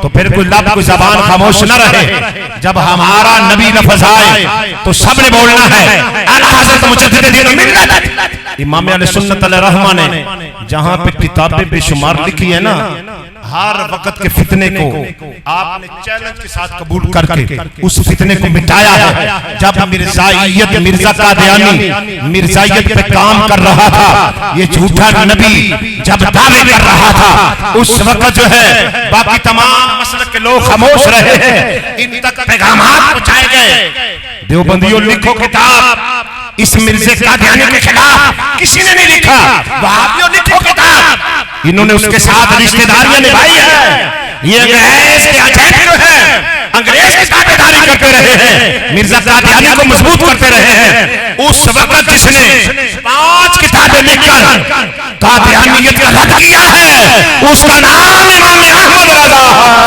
तो फिर कोई लब कोई जबान खामोश न रहे। जब हमारा नबी लफ्ज़ आए तो सबने बोलना है आला हज़रत मुजद्दिद दीन मिल्लत। इमाम अहले सुन्नत अल रहमा ने जहां पे किताबें बेशुमार लिखी है ना, हर वक्त के फितने को आपने चैलेंज के साथ कबूल करके उस फितने को मिटाया है। जब मिर्जाइयत मिर्जा कादियानी मिर्जाइयत पे काम कर रहा था, ये झूठा नबी जब दावे कर रहा था, उस वक्त जो है बाकी तमाम मसलक के लोग खामोश रहे हैं, इन तक पैगामात पहुंचाए गए। देवबंदियों लिखो किताब, इस मिर्जे कादियानी के खिलाफ किसी ने नहीं लिखा। वहाबियों लिखो किताब, इन्होंने उसके साथ रिश्तेदारियां निभाई है। ये अंग्रेज के अजैब जो है, अंग्रेज की ताबेदारी करते रहे हैं, मिर्जा कादियानी को मजबूत करते रहे हैं। उस वक्त जिसने 5 किताबें लिखकर कादियानियत का रद्द किया है, उसका नाम इमाम अहमद रज़ा है।